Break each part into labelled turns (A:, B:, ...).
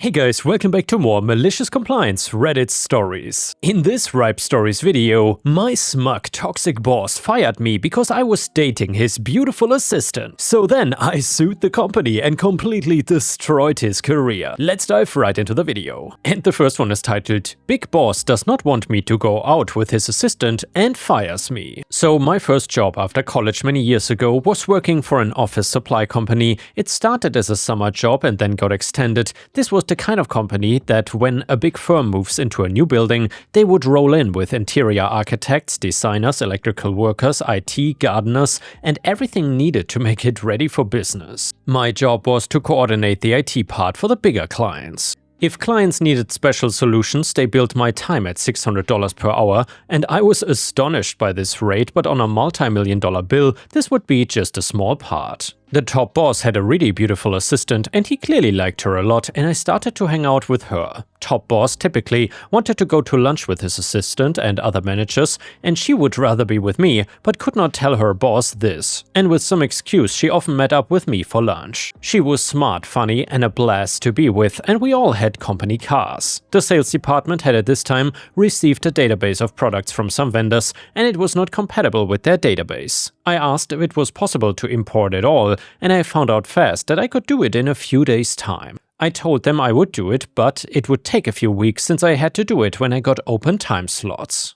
A: Hey guys, welcome back to more Malicious Compliance Reddit stories. In this Ripestories video, my smug toxic boss fired me because I was dating his beautiful assistant. So then I sued the company and completely destroyed his career. Let's dive right into the video. And the first one is titled, Big Boss does not want me to go out with his assistant and fires me. So my first job after college many years ago was working for an office supply company. It started as a summer job and then got extended. This was the kind of company that when a big firm moves into a new building, they would roll in with interior architects, designers, electrical workers, IT, gardeners, and everything needed to make it ready for business. My job was to coordinate the IT part for the bigger clients. If clients needed special solutions, they billed my time at $600 per hour, and I was astonished by this rate, but on a multi-million-dollar bill, this would be just a small part. The top boss had a really beautiful assistant and he clearly liked her a lot, and I started to hang out with her. Top boss typically wanted to go to lunch with his assistant and other managers, and she would rather be with me, but could not tell her boss this. And with some excuse, she often met up with me for lunch. She was smart, funny, and a blast to be with, and we all had company cars. The sales department had at this time received a database of products from some vendors, and it was not compatible with their database. I asked if it was possible to import it all, and I found out fast that I could do it in a few days' time. I told them I would do it, but it would take a few weeks since I had to do it when I got open time slots.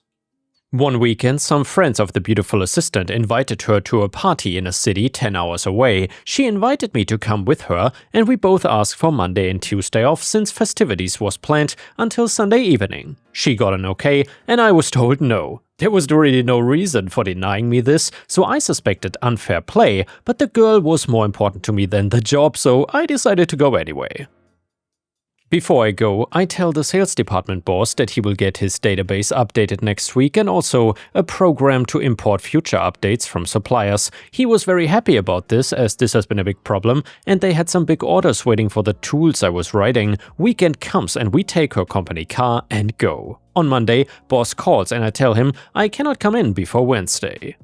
A: One weekend, some friends of the beautiful assistant invited her to a party in a city 10 hours away. She invited me to come with her, and we both asked for Monday and Tuesday off since festivities was planned until Sunday evening. She got an okay, and I was told no. There was really no reason for denying me this, so I suspected unfair play, but the girl was more important to me than the job, so I decided to go anyway. Before I go, I tell the sales department boss that he will get his database updated next week and also a program to import future updates from suppliers. He was very happy about this, as this has been a big problem, and they had some big orders waiting for the tools I was writing. Weekend comes and we take her company car and go. On Monday, boss calls and I tell him I cannot come in before Wednesday.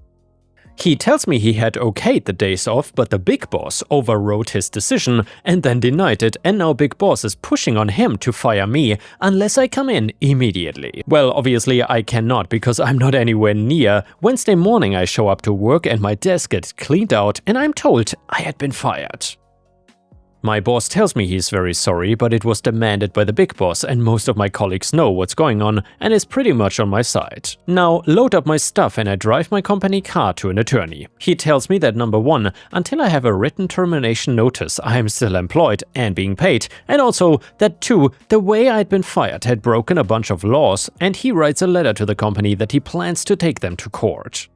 A: He tells me he had okayed the days off, but the big boss overrode his decision and then denied it, and now big boss is pushing on him to fire me unless I come in immediately. Well, obviously I cannot because I'm not anywhere near. Wednesday morning I show up to work and my desk gets cleaned out and I'm told I had been fired. My boss tells me he's very sorry, but it was demanded by the big boss and most of my colleagues know what's going on and is pretty much on my side. Now load up my stuff and I drive my company car to an attorney. He tells me that number one, until I have a written termination notice, I am still employed and being paid, and also that two, the way I'd been fired had broken a bunch of laws, and he writes a letter to the company that he plans to take them to court.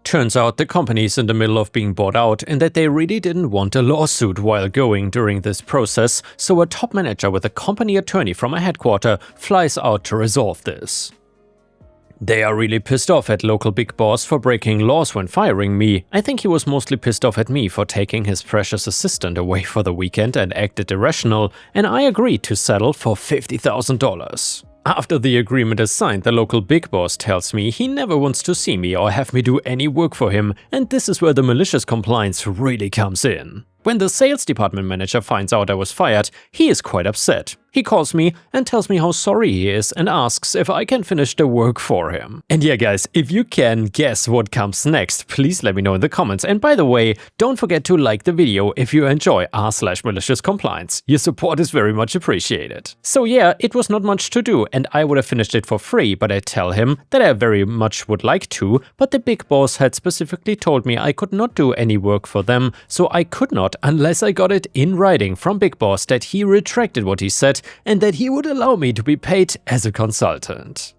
A: Turns out the company's in the middle of being bought out and that they really didn't want a lawsuit while going during this process, so a top manager with a company attorney from a headquarters flies out to resolve this. They are really pissed off at local big boss for breaking laws when firing me. I think he was mostly pissed off at me for taking his precious assistant away for the weekend and acted irrational, and I agreed to settle for $50,000. After the agreement is signed, the local big boss tells me he never wants to see me or have me do any work for him, and this is where the malicious compliance really comes in. When the sales department manager finds out I was fired, he is quite upset. He calls me and tells me how sorry he is and asks if I can finish the work for him. And yeah guys, if you can guess what comes next, please let me know in the comments. And by the way, don't forget to like the video if you enjoy r/malicious-compliance. Your support is very much appreciated. So yeah, it was not much to do and I would have finished it for free, but I tell him that I very much would like to, but the big boss had specifically told me I could not do any work for them, so I could not unless I got it in writing from big boss that he retracted what he said and that he would allow me to be paid as a consultant.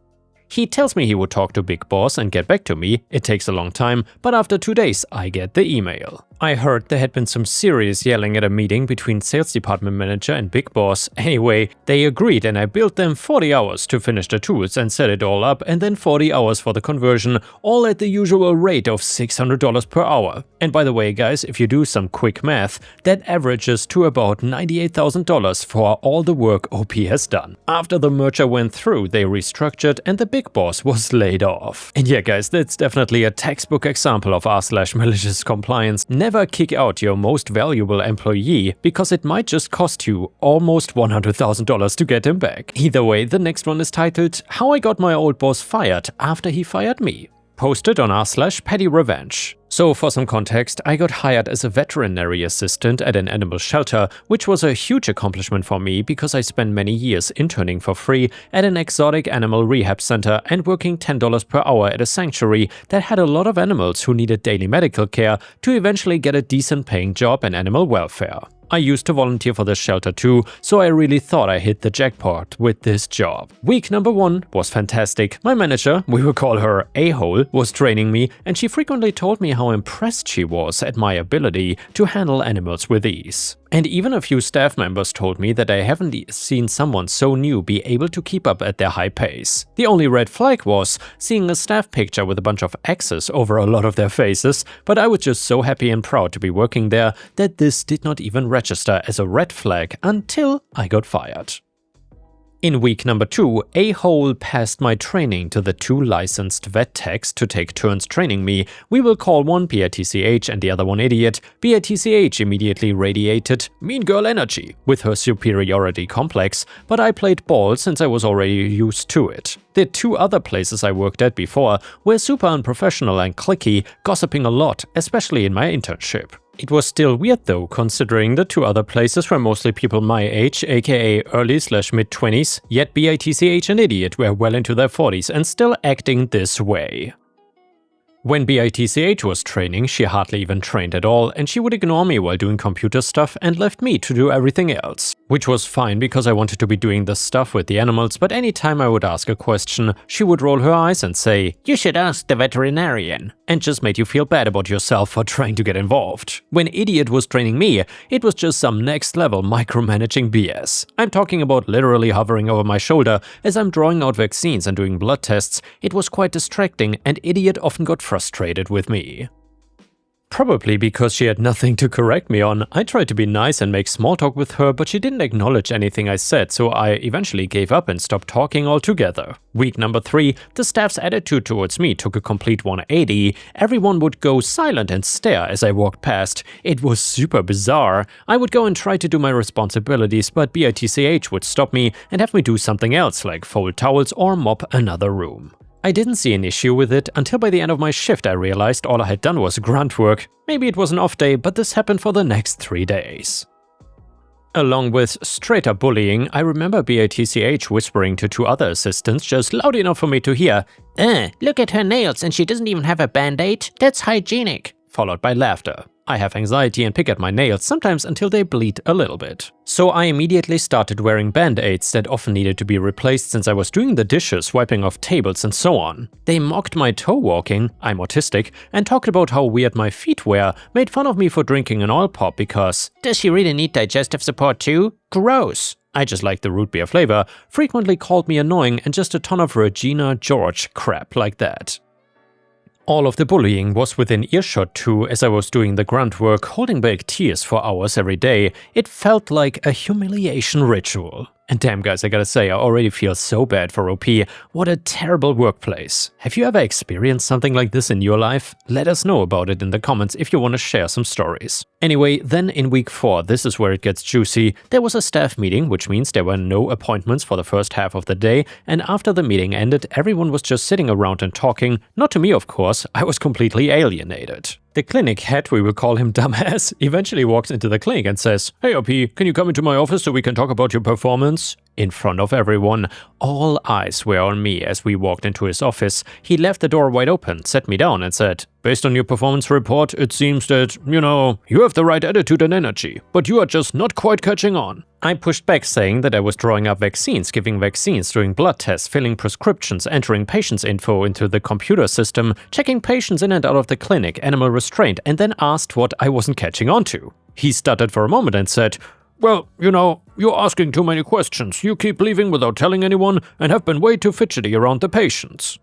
A: He tells me he would talk to big boss and get back to me. It takes a long time, but after 2 days I get the email. I heard there had been some serious yelling at a meeting between sales department manager and big boss. Anyway, they agreed and I billed them 40 hours to finish the tools and set it all up, and then 40 hours for the conversion, all at the usual rate of $600 per hour. And by the way guys, if you do some quick math, that averages to about $98,000 for all the work OP has done. After the merger went through, they restructured and the big boss was laid off. And yeah guys, that's definitely a textbook example of r/malicious compliance. Never Never kick out your most valuable employee because it might just cost you almost $100,000 to get him back. Either way, the next one is titled How I Got My Old Boss Fired After He Fired Me. Posted on r/pettyrevenge. So for some context, I got hired as a veterinary assistant at an animal shelter, which was a huge accomplishment for me because I spent many years interning for free at an exotic animal rehab center and working $10 per hour at a sanctuary that had a lot of animals who needed daily medical care to eventually get a decent paying job in animal welfare. I used to volunteer for this shelter too, so I really thought I hit the jackpot with this job. Week number 1 was fantastic. My manager, we will call her A-hole, was training me, and she frequently told me how impressed she was at my ability to handle animals with ease. And even a few staff members told me that I haven't seen someone so new be able to keep up at their high pace. The only red flag was seeing a staff picture with a bunch of X's over a lot of their faces, but I was just so happy and proud to be working there that this did not even register as a red flag until I got fired. In week number 2, A-hole passed my training to the 2 licensed vet techs to take turns training me. We will call one BITCH and the other one Idiot. BITCH immediately radiated mean girl energy with her superiority complex, but I played ball since I was already used to it. The 2 other places I worked at before were super unprofessional and cliquey, gossiping a lot, especially in my internship. It was still weird though, considering the 2 other places were mostly people my age, aka early/mid-20s, yet BITCH and Idiot were well into their 40s and still acting this way. When BITCH was training, she hardly even trained at all, and she would ignore me while doing computer stuff and left me to do everything else. Which was fine because I wanted to be doing this stuff with the animals, but anytime I would ask a question, she would roll her eyes and say, "You should ask the veterinarian," and just made you feel bad about yourself for trying to get involved. When Idiot was training me, it was just some next level micromanaging BS. I'm talking about literally hovering over my shoulder as I'm drawing out vaccines and doing blood tests. It was quite distracting, and Idiot often got frustrated with me. Probably because she had nothing to correct me on. I tried to be nice and make small talk with her, but she didn't acknowledge anything I said, so I eventually gave up and stopped talking altogether. Week number 3, the staff's attitude towards me took a complete 180. Everyone would go silent and stare as I walked past. It was super bizarre. I would go and try to do my responsibilities, but BITCH would stop me and have me do something else, like fold towels or mop another room. I didn't see an issue with it until by the end of my shift I realized all I had done was grunt work. Maybe it was an off day, but this happened for the next 3 days. Along with straight up bullying, I remember BITCH whispering to 2 other assistants just loud enough for me to hear, look at her nails and she doesn't even have a band-aid, that's hygienic," followed by laughter. I have anxiety and pick at my nails, sometimes until they bleed a little bit. So I immediately started wearing band-aids that often needed to be replaced since I was doing the dishes, wiping off tables and so on. They mocked my toe walking, I'm autistic, and talked about how weird my feet were, made fun of me for drinking an oil pop because, "Does she really need digestive support too? Gross." I just like the root beer flavor, frequently called me annoying, and just a ton of Regina George crap like that. All of the bullying was within earshot too, as I was doing the grunt work, holding back tears for hours every day. It felt like a humiliation ritual. And damn guys, I gotta say, I already feel so bad for OP. What a terrible workplace. Have you ever experienced something like this in your life? Let us know about it in the comments if you want to share some stories. Anyway, then in week 4, this is where it gets juicy. There was a staff meeting, which means there were no appointments for the first half of the day, and after the meeting ended, everyone was just sitting around and talking. Not to me, of course, I was completely alienated. The clinic head, we will call him Dumbass, eventually walks into the clinic and says, "Hey OP, can you come into my office so we can talk about your performance?" In front of everyone. All eyes were on me as we walked into his office. He left the door wide open, sat me down and said, "Based on your performance report, it seems that, you have the right attitude and energy, but you are just not quite catching on." I pushed back, saying that I was drawing up vaccines, giving vaccines, doing blood tests, filling prescriptions, entering patients' info into the computer system, checking patients in and out of the clinic, animal restraint, and then asked what I wasn't catching on to. He stuttered for a moment and said, "Well, you're asking too many questions. You keep leaving without telling anyone and have been way too fidgety around the patients."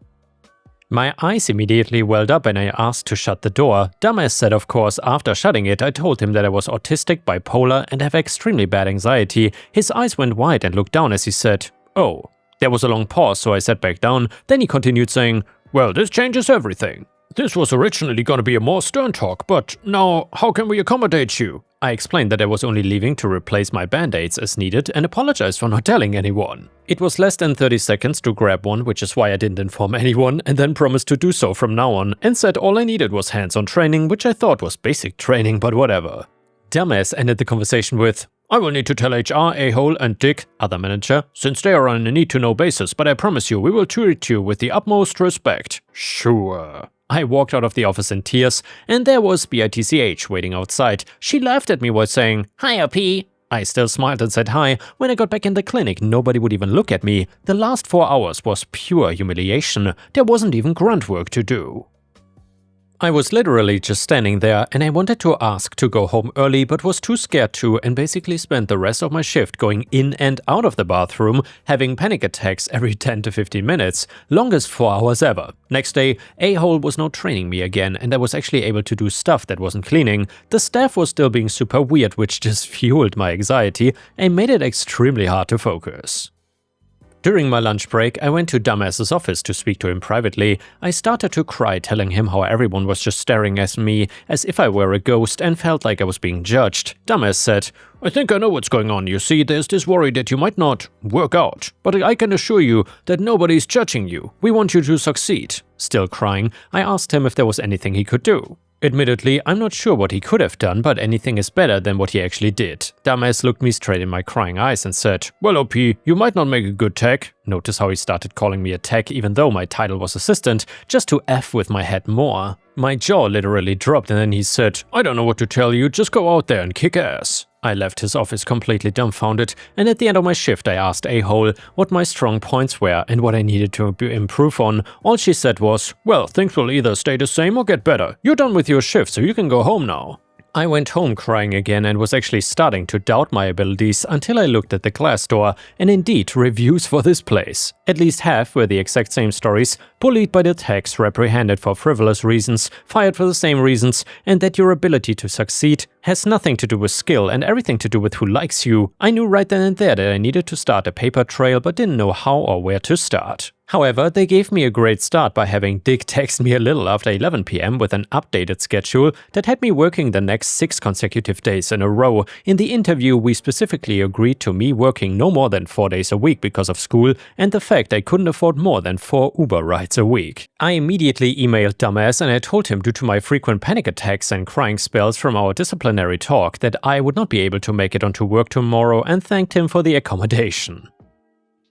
A: My eyes immediately welled up and I asked to shut the door. Dumbass said, of course, after shutting it, I told him that I was autistic, bipolar, and have extremely bad anxiety. His eyes went wide and looked down as he said, "Oh." There was a long pause, so I sat back down. Then he continued saying, "Well, this changes everything." "This was originally gonna be a more stern talk, but now how can we accommodate you?" I explained that I was only leaving to replace my band-aids as needed and apologized for not telling anyone. It was less than 30 seconds to grab one, which is why I didn't inform anyone, and then promised to do so from now on, and said all I needed was hands-on training, which I thought was basic training, but whatever. Dumbass ended the conversation with, "I will need to tell HR, a-hole, and Dick, other manager, since they are on a need-to-know basis, but I promise you we will treat you with the utmost respect." Sure. I walked out of the office in tears, and there was BITCH waiting outside. She laughed at me while saying, "Hi, OP." I still smiled and said hi. When I got back in the clinic, nobody would even look at me. The last 4 hours was pure humiliation. There wasn't even grunt work to do. I was literally just standing there, and I wanted to ask to go home early but was too scared to, and basically spent the rest of my shift going in and out of the bathroom, having panic attacks every 10 to 15 minutes, longest 4 hours ever. Next day, a-hole was now training me again, and I was actually able to do stuff that wasn't cleaning. The staff was still being super weird, which just fueled my anxiety and made it extremely hard to focus. During my lunch break, I went to Dumbass's office to speak to him privately. I started to cry, telling him how everyone was just staring at me as if I were a ghost and felt like I was being judged. Dumbass said, "I think I know what's going on. You see, there's this worry that you might not work out. But I can assure you that nobody's judging you. We want you to succeed." Still crying, I asked him if there was anything he could do. Admittedly, I'm not sure what he could have done, but anything is better than what he actually did. Dumbass looked me straight in my crying eyes and said, "Well, OP, you might not make a good tech." Notice how he started calling me a tech even though my title was assistant, just to F with my head more. My jaw literally dropped and then he said, "I don't know what to tell you, just go out there and kick ass." I left his office completely dumbfounded, and at the end of my shift I asked a-hole what my strong points were and what I needed to improve on. All she said was, "Well, things will either stay the same or get better. You're done with your shift, so you can go home now." I went home crying again and was actually starting to doubt my abilities until I looked at the Glassdoor, and indeed, reviews for this place. At least half were the exact same stories: bullied by the techs, reprehended for frivolous reasons, fired for the same reasons, and that your ability to succeed has nothing to do with skill and everything to do with who likes you. I knew right then and there that I needed to start a paper trail but didn't know how or where to start. However, they gave me a great start by having Dick text me a little after 11 PM with an updated schedule that had me working the next 6 consecutive days in a row. In the interview, we specifically agreed to me working no more than 4 days a week because of school and the fact I couldn't afford more than 4 Uber rides a week. I immediately emailed Dumbass and I told him due to my frequent panic attacks and crying spells from our disciplinary talk that I would not be able to make it onto work tomorrow and thanked him for the accommodation.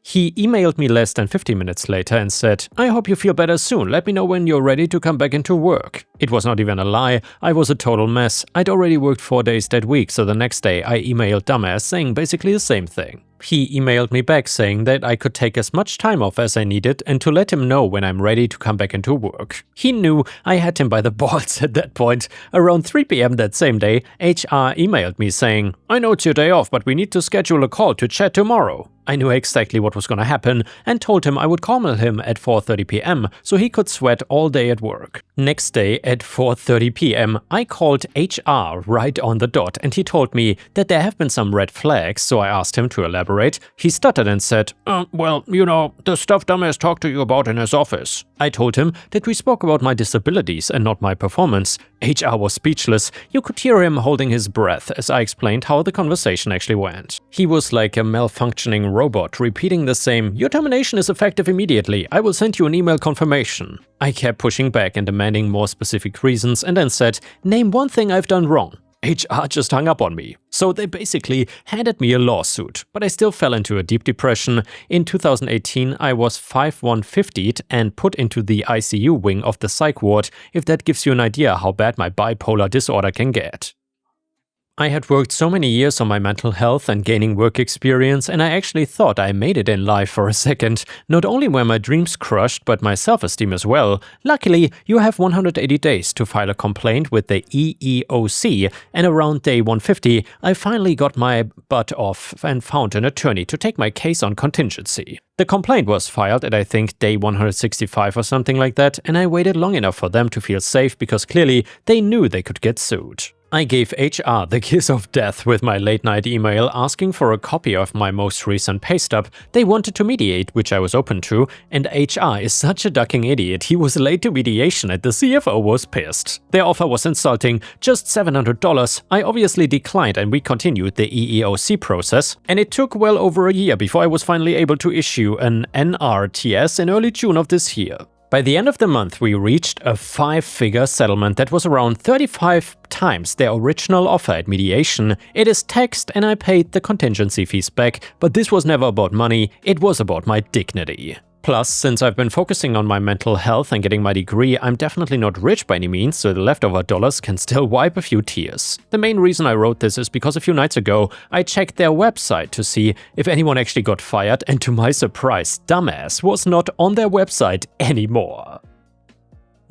A: He emailed me less than 50 minutes later and said, "I hope you feel better soon. Let me know when you're ready to come back into work." It was not even a lie. I was a total mess. I'd already worked 4 days that week, so the next day I emailed Dumbass saying basically the same thing. He emailed me back saying that I could take as much time off as I needed and to let him know when I'm ready to come back into work. He knew I had him by the balls at that point. Around 3 PM that same day, HR emailed me saying, "I know it's your day off, but we need to schedule a call to chat tomorrow." I knew exactly what was gonna happen and told him I would call him at 4:30 PM so he could sweat all day at work. Next day at 4:30 PM, I called HR right on the dot and he told me that there have been some red flags, so I asked him to elaborate. He stuttered and said, "Well, you know, the stuff Dumbass talked to you about in his office." I told him that we spoke about my disabilities and not my performance. HR was speechless. You could hear him holding his breath as I explained how the conversation actually went. He was like a malfunctioning robot, repeating the same, "Your termination is effective immediately. I will send you an email confirmation." I kept pushing back and demanding more specific reasons and then said, "Name one thing I've done wrong." HR just hung up on me. So they basically handed me a lawsuit, but I still fell into a deep depression. In 2018, I was 5/150'd and put into the ICU wing of the psych ward, if that gives you an idea how bad my bipolar disorder can get. I had worked so many years on my mental health and gaining work experience, and I actually thought I made it in life for a second. Not only were my dreams crushed, but my self-esteem as well. Luckily, you have 180 days to file a complaint with the EEOC, and around day 150, I finally got my butt off and found an attorney to take my case on contingency. The complaint was filed at I think day 165 or something like that, and I waited long enough for them to feel safe because clearly they knew they could get sued. I gave HR the kiss of death with my late-night email asking for a copy of my most recent pay stub. They wanted to mediate, which I was open to, and HR is such a ducking idiot, he was late to mediation and the CFO was pissed. Their offer was insulting, just $700. I obviously declined and we continued the EEOC process, and it took well over a year before I was finally able to issue an NRTS in early June of this year. By the end of the month, we reached a 5-figure settlement that was around 35 times their original offer at mediation. It is taxed and I paid the contingency fees back, but this was never about money, it was about my dignity. Plus, since I've been focusing on my mental health and getting my degree, I'm definitely not rich by any means, so the leftover dollars can still wipe a few tears. The main reason I wrote this is because a few nights ago, I checked their website to see if anyone actually got fired, and to my surprise, dumbass was not on their website anymore.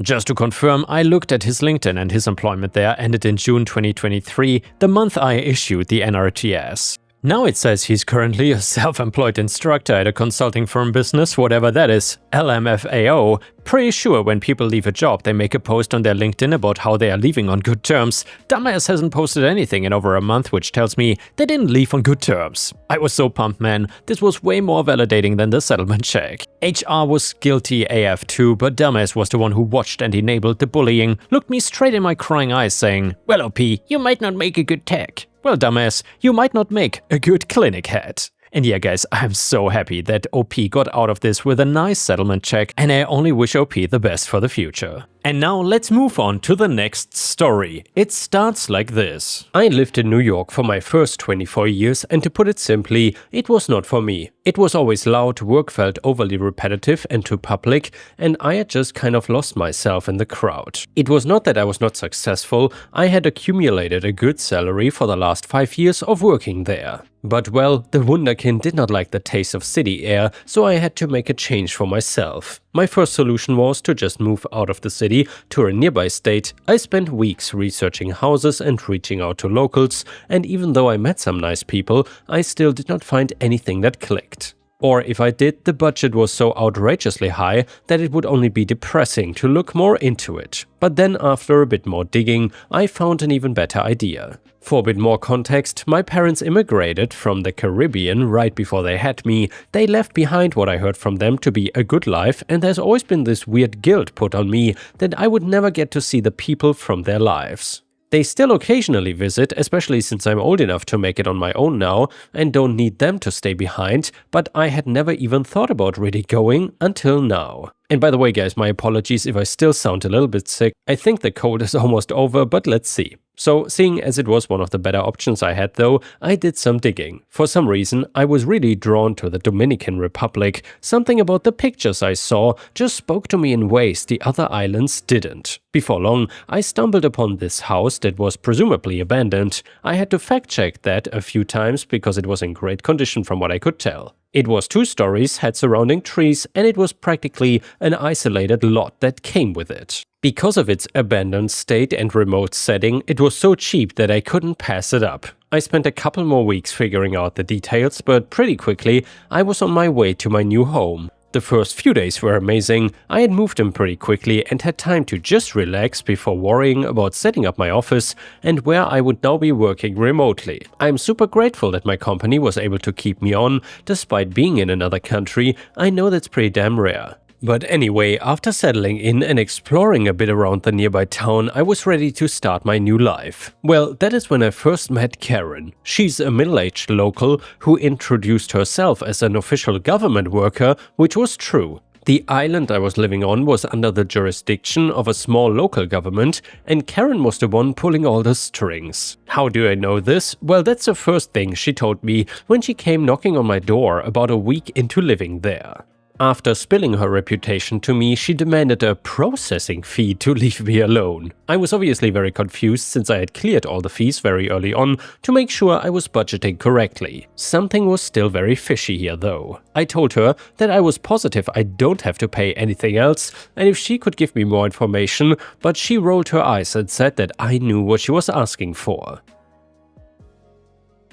A: Just to confirm, I looked at his LinkedIn and his employment there ended in June 2023, the month I issued the NRTS. Now it says he's currently a self-employed instructor at a consulting firm business, whatever that is, LMFAO. Pretty sure when people leave a job, they make a post on their LinkedIn about how they are leaving on good terms. Dumbass hasn't posted anything in over a month, which tells me they didn't leave on good terms. I was so pumped, man. This was way more validating than the settlement check. HR was guilty AF too, but Dumbass was the one who watched and enabled the bullying, looked me straight in my crying eyes saying, "Well, OP, you might not make a good tech. Well, dumbass, you might not make a good clinic head." And yeah guys, I'm so happy that OP got out of this with a nice settlement check, and I only wish OP the best for the future. And now let's move on to the next story. It starts like this. I lived in New York for my first 24 years, and to put it simply, it was not for me. It was always loud, work felt overly repetitive and too public, and I had just kind of lost myself in the crowd. It was not that I was not successful, I had accumulated a good salary for the last 5 years of working there. But well, the wunderkind did not like the taste of city air, so I had to make a change for myself. My first solution was to just move out of the city to a nearby state. I spent weeks researching houses and reaching out to locals, and even though I met some nice people, I still did not find anything that clicked. Or if I did, the budget was so outrageously high that it would only be depressing to look more into it. But then after a bit more digging, I found an even better idea. For a bit more context, my parents immigrated from the Caribbean right before they had me. They left behind what I heard from them to be a good life, and there's always been this weird guilt put on me that I would never get to see the people from their lives. They still occasionally visit, especially since I'm old enough to make it on my own now and don't need them to stay behind, but I had never even thought about really going until now. And by the way guys, my apologies if I still sound a little bit sick. I think the cold is almost over, but let's see. So, seeing as it was one of the better options I had though, I did some digging. For some reason, I was really drawn to the Dominican Republic. Something about the pictures I saw just spoke to me in ways the other islands didn't. Before long, I stumbled upon this house that was presumably abandoned. I had to fact-check that a few times because it was in great condition from what I could tell. It was 2 stories, had surrounding trees, and it was practically an isolated lot that came with it. Because of its abandoned state and remote setting, it was so cheap that I couldn't pass it up. I spent a couple more weeks figuring out the details, but pretty quickly I was on my way to my new home. The first few days were amazing. I had moved in pretty quickly and had time to just relax before worrying about setting up my office and where I would now be working remotely. I'm super grateful that my company was able to keep me on despite being in another country. I know that's pretty damn rare. But anyway, after settling in and exploring a bit around the nearby town, I was ready to start my new life. Well, that is when I first met Karen. She's a middle-aged local who introduced herself as an official government worker, which was true. The island I was living on was under the jurisdiction of a small local government, and Karen was the one pulling all the strings. How do I know this? Well, that's the first thing she told me when she came knocking on my door about a week into living there. After spilling her reputation to me, she demanded a processing fee to leave me alone. I was obviously very confused since I had cleared all the fees very early on to make sure I was budgeting correctly. Something was still very fishy here though. I told her that I was positive I don't have to pay anything else and if she could give me more information, but she rolled her eyes and said that I knew what she was asking for.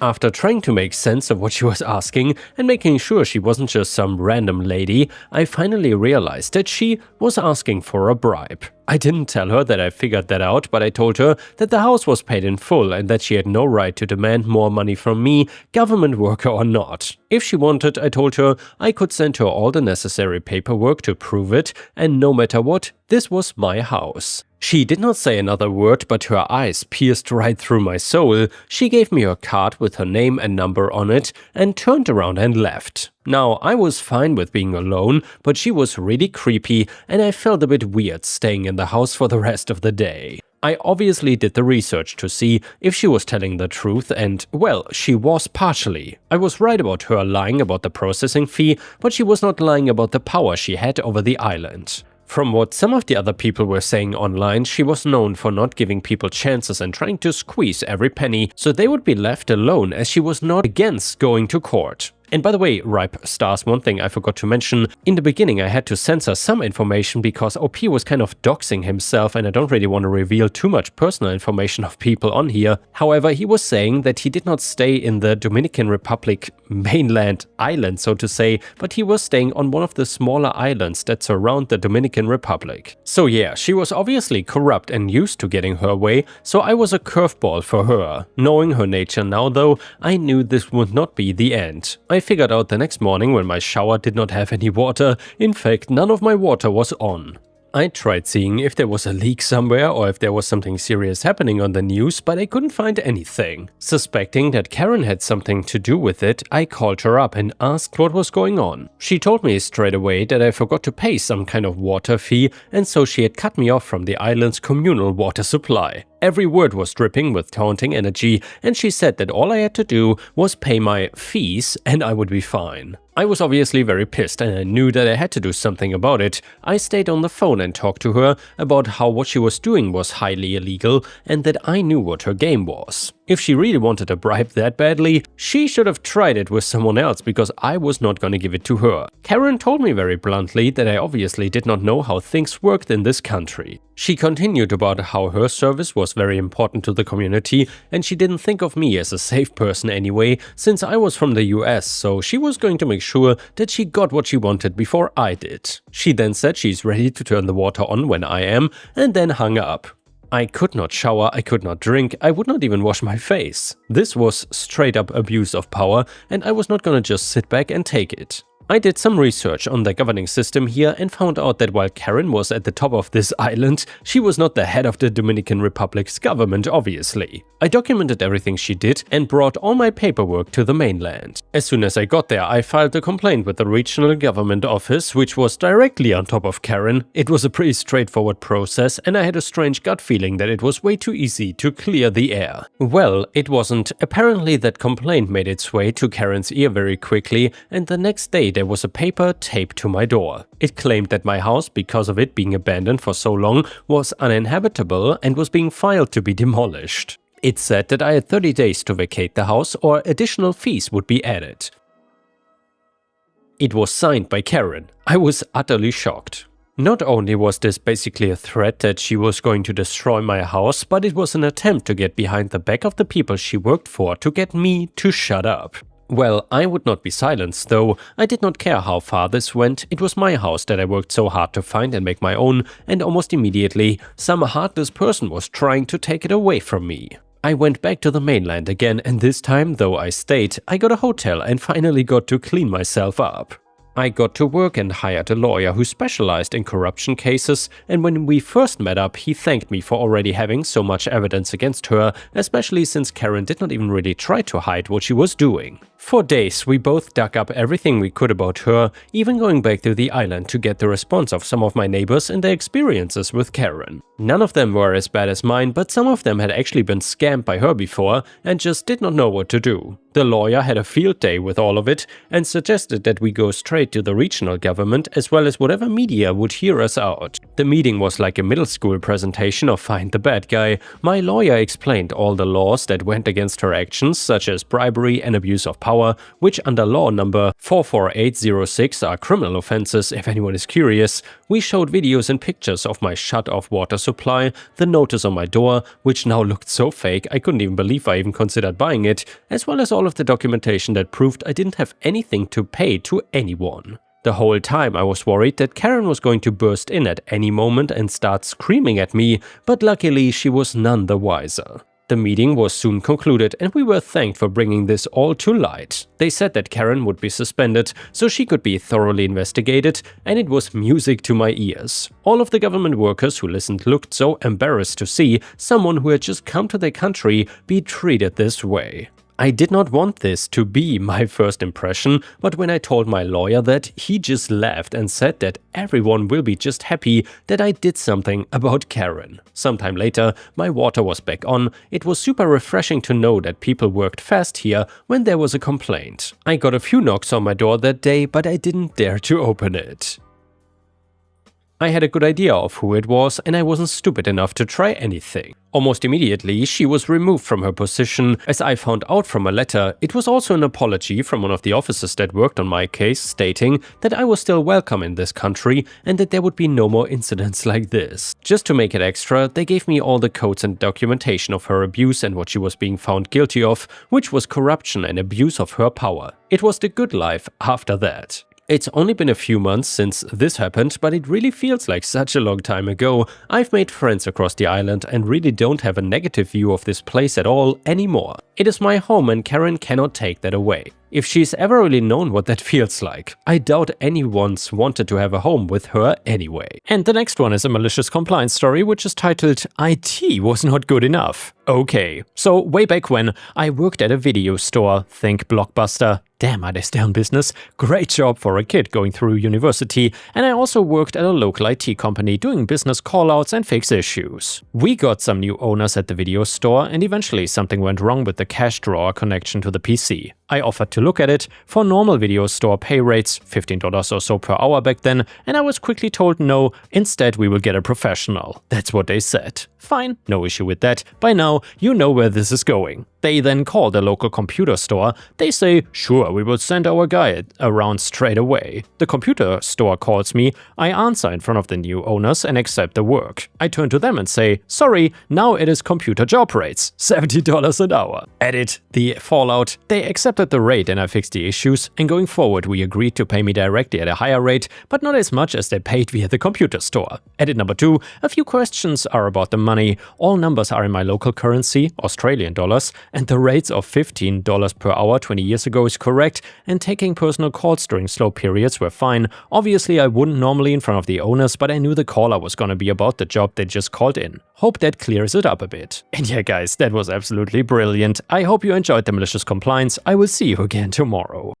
A: After trying to make sense of what she was asking and making sure she wasn't just some random lady, I finally realized that she was asking for a bribe. I didn't tell her that I figured that out, but I told her that the house was paid in full and that she had no right to demand more money from me, government worker or not. If she wanted, I told her I could send her all the necessary paperwork to prove it, and no matter what, this was my house. She did not say another word, but her eyes pierced right through my soul. She gave me her card with her name and number on it and turned around and left. Now, I was fine with being alone, but she was really creepy and I felt a bit weird staying in the house for the rest of the day. I obviously did the research to see if she was telling the truth and, well, she was partially. I was right about her lying about the processing fee, but she was not lying about the power she had over the island. From what some of the other people were saying online, she was known for not giving people chances and trying to squeeze every penny so they would be left alone, as she was not against going to court. And by the way, Ripestories, one thing I forgot to mention, in the beginning I had to censor some information because OP was kind of doxing himself and I don't really want to reveal too much personal information of people on here. However, he was saying that he did not stay in the Dominican Republic mainland island, so to say, but he was staying on one of the smaller islands that surround the Dominican Republic. So yeah, she was obviously corrupt and used to getting her way, so I was a curveball for her. Knowing her nature now though, I knew this would not be the end. I figured out the next morning when my shower did not have any water. In fact, none of my water was on. I tried seeing if there was a leak somewhere or if there was something serious happening on the news, but I couldn't find anything. Suspecting that Karen had something to do with it, I called her up and asked what was going on. She told me straight away that I forgot to pay some kind of water fee, and so she had cut me off from the island's communal water supply. Every word was dripping with taunting energy, and she said that all I had to do was pay my fees and I would be fine. I was obviously very pissed and I knew that I had to do something about it. I stayed on the phone and talked to her about how what she was doing was highly illegal and that I knew what her game was. If she really wanted a bribe that badly, she should have tried it with someone else because I was not going to give it to her. Karen told me very bluntly that I obviously did not know how things worked in this country. She continued about how her service was very important to the community and she didn't think of me as a safe person anyway, since I was from the US, so she was going to make sure that she got what she wanted before I did. She then said she's ready to turn the water on when I am, and then hung up. I could not shower, I could not drink, I would not even wash my face. This was straight up abuse of power and I was not gonna just sit back and take it. I did some research on the governing system here and found out that while Karen was at the top of this island, she was not the head of the Dominican Republic's government, obviously. I documented everything she did and brought all my paperwork to the mainland. As soon as I got there, I filed a complaint with the regional government office, which was directly on top of Karen. It was a pretty straightforward process and I had a strange gut feeling that it was way too easy to clear the air. Well, it wasn't. Apparently that complaint made its way to Karen's ear very quickly, and the next day there was a paper taped to my door. It claimed that my house, because of it being abandoned for so long, was uninhabitable and was being filed to be demolished. It said that I had 30 days to vacate the house or additional fees would be added. It was signed by Karen. I was utterly shocked. Not only was this basically a threat that she was going to destroy my house, but it was an attempt to get behind the back of the people she worked for to get me to shut up. Well, I would not be silenced though. I did not care how far this went. It was my house that I worked so hard to find and make my own, and almost immediately, some heartless person was trying to take it away from me. I went back to the mainland again, and this time, though I stayed, I got a hotel and finally got to clean myself up. I got to work and hired a lawyer who specialized in corruption cases, and when we first met up, he thanked me for already having so much evidence against her, especially since Karen did not even really try to hide what she was doing. For days, we both dug up everything we could about her, even going back to the island to get the response of some of my neighbors and their experiences with Karen. None of them were as bad as mine, but some of them had actually been scammed by her before and just did not know what to do. The lawyer had a field day with all of it and suggested that we go straight to the regional government as well as whatever media would hear us out. The meeting was like a middle school presentation of Find the Bad Guy. My lawyer explained all the laws that went against her actions, such as bribery and abuse of power, which under law number 44806 are criminal offenses if anyone is curious. We showed videos and pictures of my shut-off water supply, the notice on my door, which now looked so fake I couldn't even believe I even considered buying it, as well as all of the documentation that proved I didn't have anything to pay to anyone. The whole time I was worried that Karen was going to burst in at any moment and start screaming at me, but luckily she was none the wiser. The meeting was soon concluded and we were thanked for bringing this all to light. They said that Karen would be suspended so she could be thoroughly investigated, and it was music to my ears. All of the government workers who listened looked so embarrassed to see someone who had just come to their country be treated this way. I did not want this to be my first impression, but when I told my lawyer that, he just laughed and said that everyone will be just happy that I did something about Karen. Sometime later, my water was back on. It was super refreshing to know that people worked fast here when there was a complaint. I got a few knocks on my door that day, but I didn't dare to open it. I had a good idea of who it was, and I wasn't stupid enough to try anything. Almost immediately, she was removed from her position. As I found out from a letter, it was also an apology from one of the officers that worked on my case, stating that I was still welcome in this country and that there would be no more incidents like this. Just to make it extra, they gave me all the codes and documentation of her abuse and what she was being found guilty of, which was corruption and abuse of her power. It was the good life after that. It's only been a few months since this happened, but it really feels like such a long time ago. I've made friends across the island and really don't have a negative view of this place at all anymore. It is my home and Karen cannot take that away. If she's ever really known what that feels like, I doubt anyone's wanted to have a home with her anyway. And the next one is a malicious compliance story, which is titled IT was not good enough. Okay, so way back when, I worked at a video store, think Blockbuster. Damn, are they still in business? Great job for a kid going through university. And I also worked at a local IT company doing business callouts and fix issues. We got some new owners at the video store, and eventually something went wrong with the cash drawer connection to the PC. I offered to look at it for normal video store pay rates, $15 or so per hour back then, and I was quickly told no, instead we will get a professional. That's what they said. Fine, no issue with that. By now, you know where this is going. They then call the local computer store. They say, sure, we will send our guy around straight away. The computer store calls me. I answer in front of the new owners and accept the work. I turn to them and say, sorry, now it is computer job rates, $70 an hour. Edit the fallout. They accepted the rate and I fixed the issues, and going forward we agreed to pay me directly at a higher rate, but not as much as they paid via the computer store. Edit number 2. A few questions are about the money. All numbers are in my local currency, Australian dollars, and the rates of $15 per hour 20 years ago is correct, and taking personal calls during slow periods were fine. Obviously I wouldn't normally in front of the owners, but I knew the caller was gonna be about the job they just called in. Hope that clears it up a bit. And yeah guys, that was absolutely brilliant. I hope you enjoyed the malicious compliance. I will see you again tomorrow.